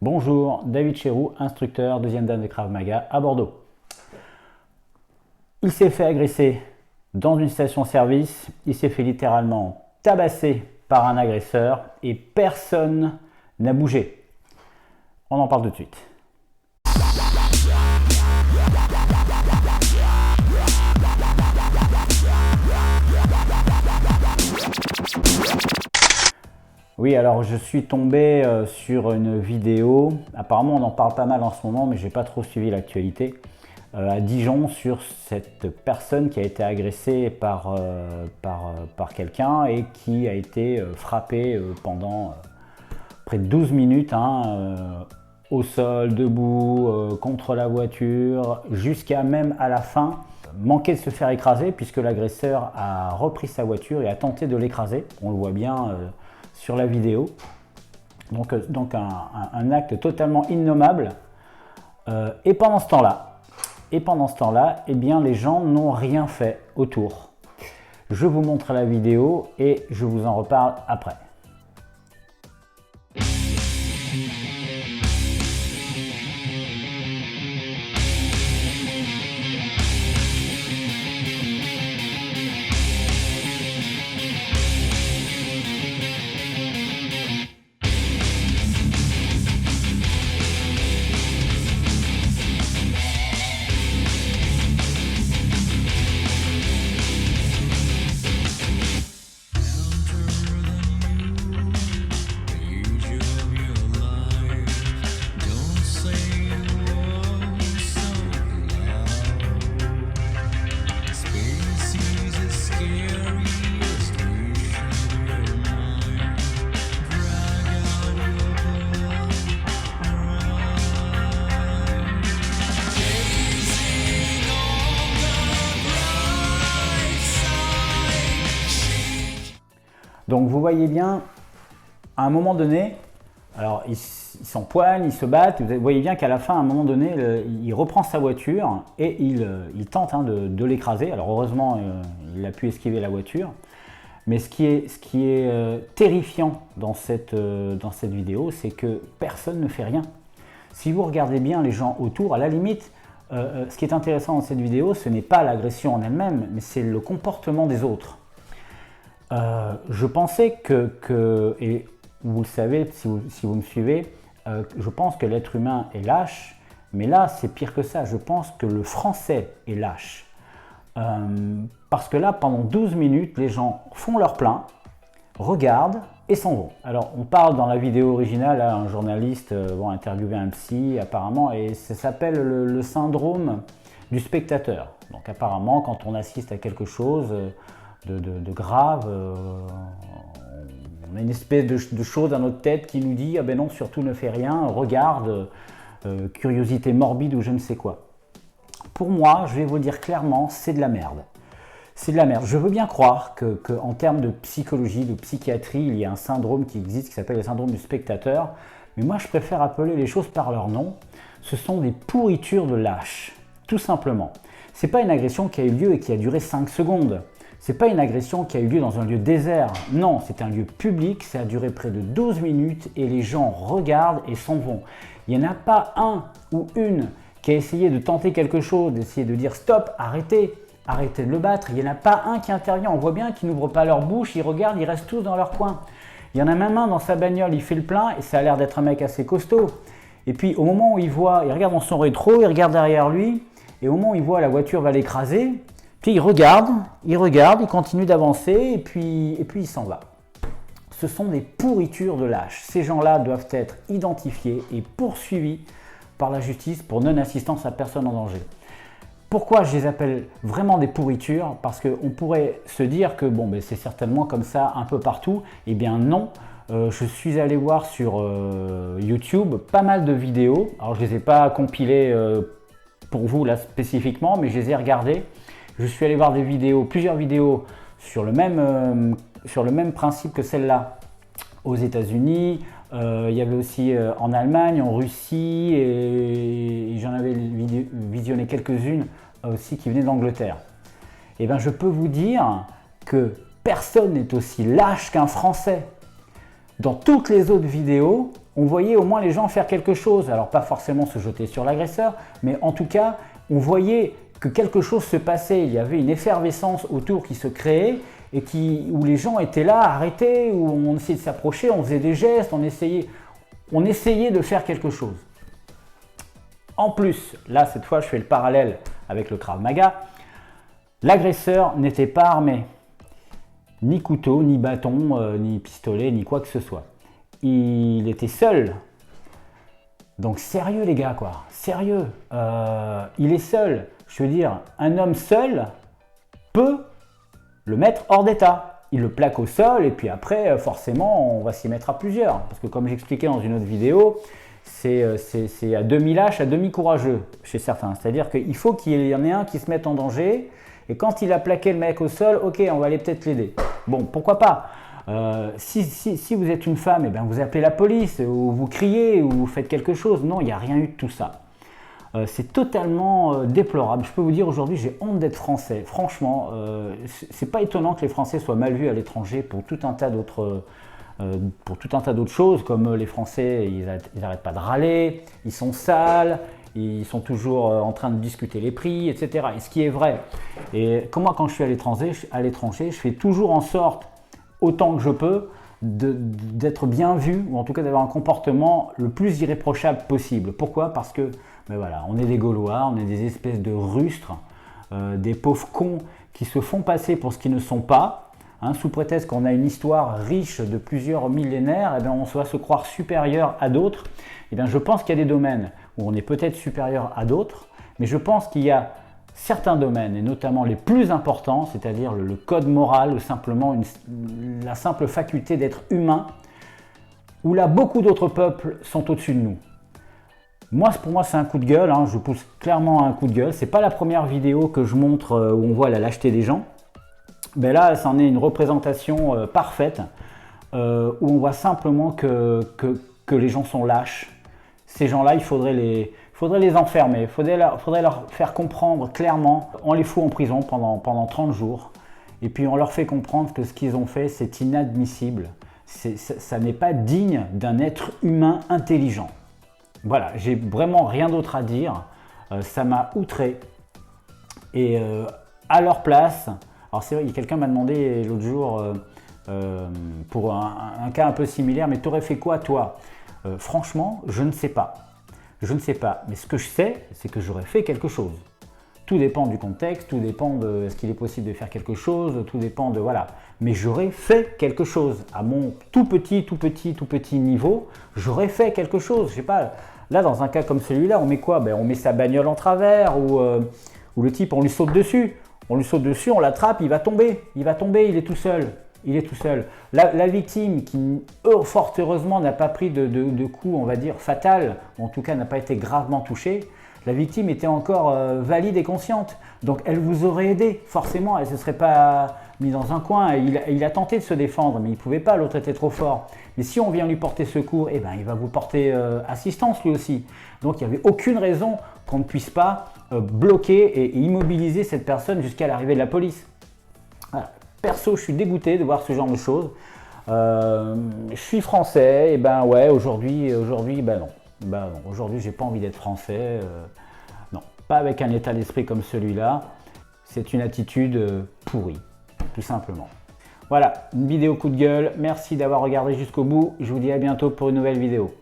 Bonjour, David Chéroux, instructeur, deuxième dan de Krav Maga à Bordeaux. Il s'est fait agresser dans une station-service, il s'est fait littéralement tabasser par un agresseur et personne n'a bougé. On en parle tout de suite. Oui, alors je suis tombé sur une vidéo, apparemment on en parle pas mal en ce moment, mais j'ai pas trop suivi l'actualité, à Dijon sur cette personne qui a été agressée par quelqu'un et qui a été frappée pendant près de 12 minutes, au sol, debout, contre la voiture, jusqu'à même à la fin manquer de se faire écraser puisque l'agresseur a repris sa voiture et a tenté de l'écraser, on le voit bien sur la vidéo. Donc un acte totalement innommable. Et pendant ce temps-là, eh bien, les gens n'ont rien fait autour. Je vous montre la vidéo et je vous en reparle après. Donc vous voyez bien, à un moment donné, alors ils s'empoignent, ils se battent, vous voyez bien qu'à la fin, à un moment donné, il reprend sa voiture et il tente de l'écraser. Alors heureusement, il a pu esquiver la voiture. Mais ce qui est terrifiant dans cette vidéo, c'est que personne ne fait rien. Si vous regardez bien les gens autour, à la limite, ce qui est intéressant dans cette vidéo, ce n'est pas l'agression en elle-même, mais c'est le comportement des autres. Je pensais et vous le savez si vous me suivez, je pense que l'être humain est lâche, mais là c'est pire que ça, je pense que le français est lâche. Parce que là pendant 12 minutes, les gens font leur plein, regardent et s'en vont. Alors on parle dans la vidéo originale, là, un journaliste interviewer un psy apparemment, et ça s'appelle le syndrome du spectateur. Donc apparemment quand on assiste à quelque chose de grave, on a une espèce de chose dans notre tête qui nous dit « Ah ben non, surtout ne fais rien, regarde, curiosité morbide ou je ne sais quoi ». Pour moi, je vais vous le dire clairement, c'est de la merde. C'est de la merde. Je veux bien croire qu'en termes de psychologie, de psychiatrie, il y a un syndrome qui existe qui s'appelle le syndrome du spectateur, mais moi je préfère appeler les choses par leur nom. Ce sont des pourritures de lâches, tout simplement. C'est pas une agression qui a eu lieu et qui a duré 5 secondes. C'est pas une agression qui a eu lieu dans un lieu désert, non, c'est un lieu public, ça a duré près de 12 minutes et les gens regardent et s'en vont. Il n'y en a pas un ou une qui a essayé de tenter quelque chose, d'essayer de dire stop, arrêtez de le battre. Il n'y en a pas un qui intervient, on voit bien qu'ils n'ouvrent pas leur bouche, ils regardent, ils restent tous dans leur coin. Il y en a même un dans sa bagnole, il fait le plein et ça a l'air d'être un mec assez costaud. Et puis au moment où il regarde dans son rétro, il regarde derrière lui et au moment où il voit la voiture va l'écraser, puis il regarde, il continue d'avancer et puis il s'en va. Ce sont des pourritures de lâches. Ces gens-là doivent être identifiés et poursuivis par la justice pour non-assistance à personne en danger. Pourquoi je les appelle vraiment des pourritures? Parce qu'on pourrait se dire que bon, c'est certainement comme ça un peu partout. Eh bien non, je suis allé voir sur YouTube pas mal de vidéos. Alors je ne les ai pas compilées pour vous là spécifiquement, mais je les ai regardées. Je suis allé voir plusieurs vidéos sur le même principe que celle-là aux États-Unis. Il y avait aussi en Allemagne, en Russie, et j'en avais visionné quelques-unes aussi qui venaient d'Angleterre. Et bien je peux vous dire que personne n'est aussi lâche qu'un Français. Dans toutes les autres vidéos, on voyait au moins les gens faire quelque chose. Alors pas forcément se jeter sur l'agresseur, mais en tout cas, on voyait que quelque chose se passait. Il y avait une effervescence autour qui se créait et où les gens étaient là, arrêtés, où on essayait de s'approcher, on faisait des gestes, on essayait de faire quelque chose. En plus, là cette fois je fais le parallèle avec le Krav Maga, l'agresseur n'était pas armé. Ni couteau, ni bâton, ni pistolet, ni quoi que ce soit. Il était seul. Donc sérieux les gars, quoi. Sérieux. Il est seul. Je veux dire, un homme seul peut le mettre hors d'état. Il le plaque au sol et puis après, forcément, on va s'y mettre à plusieurs. Parce que comme j'expliquais dans une autre vidéo, c'est à demi lâche, à demi courageux chez certains. C'est-à-dire qu'il faut qu'il y en ait un qui se mette en danger. Et quand il a plaqué le mec au sol, ok, on va aller peut-être l'aider. Bon, pourquoi pas. Si vous êtes une femme, eh bien, vous appelez la police, ou vous criez, ou vous faites quelque chose. Non, il n'y a rien eu de tout ça. C'est totalement déplorable. Je peux vous dire aujourd'hui, j'ai honte d'être français. Franchement, c'est pas étonnant que les Français soient mal vus à l'étranger pour tout un tas d'autres choses, comme les Français, ils n'arrêtent pas de râler, ils sont sales, ils sont toujours en train de discuter les prix, etc. Et ce qui est vrai. Et comme moi, quand je suis à l'étranger, je fais toujours en sorte, autant que je peux, d'être bien vu, ou en tout cas d'avoir un comportement le plus irréprochable possible. Pourquoi? Parce que ben voilà, on est des Gaulois, on est des espèces de rustres, des pauvres cons qui se font passer pour ce qu'ils ne sont pas. Hein, sous prétexte qu'on a une histoire riche de plusieurs millénaires, eh bien on va se croire supérieur à d'autres. Eh bien je pense qu'il y a des domaines où on est peut-être supérieur à d'autres, mais je pense qu'il y a certains domaines, et notamment les plus importants, c'est-à-dire le code moral, ou simplement la simple faculté d'être humain, où là beaucoup d'autres peuples sont au-dessus de nous. Pour moi c'est un coup de gueule, hein, je pousse clairement un coup de gueule. C'est pas la première vidéo que je montre où on voit la lâcheté des gens. Mais là, c'en est une représentation parfaite où on voit simplement que les gens sont lâches. Ces gens-là, il faudrait les enfermer, il faudrait leur faire comprendre clairement. On les fout en prison pendant 30 jours et puis on leur fait comprendre que ce qu'ils ont fait, c'est inadmissible. Ça n'est pas digne d'un être humain intelligent. Voilà, j'ai vraiment rien d'autre à dire. Ça m'a outré. Et à leur place... Alors c'est vrai, quelqu'un m'a demandé l'autre jour, pour un cas un peu similaire, mais t'aurais fait quoi toi? Franchement, je ne sais pas. Je ne sais pas, mais ce que je sais, c'est que j'aurais fait quelque chose. Tout dépend du contexte, tout dépend de est-ce qu'il est possible de faire quelque chose, tout dépend de voilà. Mais j'aurais fait quelque chose. À mon tout petit niveau, j'aurais fait quelque chose. Je sais pas, là dans un cas comme celui-là, on met quoi? Ben, on met sa bagnole en travers ou le type, on lui saute dessus. On lui saute dessus, on l'attrape, il va tomber, il est tout seul. Il est tout seul. La victime qui, fort heureusement, n'a pas pris de coup, on va dire, fatal, ou en tout cas n'a pas été gravement touchée, la victime était encore valide et consciente. Donc elle vous aurait aidé, forcément, elle ne se serait pas mise dans un coin. Il a tenté de se défendre, mais il ne pouvait pas, l'autre était trop fort. Mais si on vient lui porter secours, eh ben, il va vous porter assistance lui aussi. Donc il n'y avait aucune raison qu'on ne puisse pas bloquer et immobiliser cette personne jusqu'à l'arrivée de la police. Voilà. Perso, je suis dégoûté de voir ce genre de choses. Je suis français, et ben ouais, aujourd'hui, ben non. Ben non. Aujourd'hui, j'ai pas envie d'être français. Non, pas avec un état d'esprit comme celui-là. C'est une attitude pourrie, tout simplement. Voilà, une vidéo coup de gueule. Merci d'avoir regardé jusqu'au bout. Je vous dis à bientôt pour une nouvelle vidéo.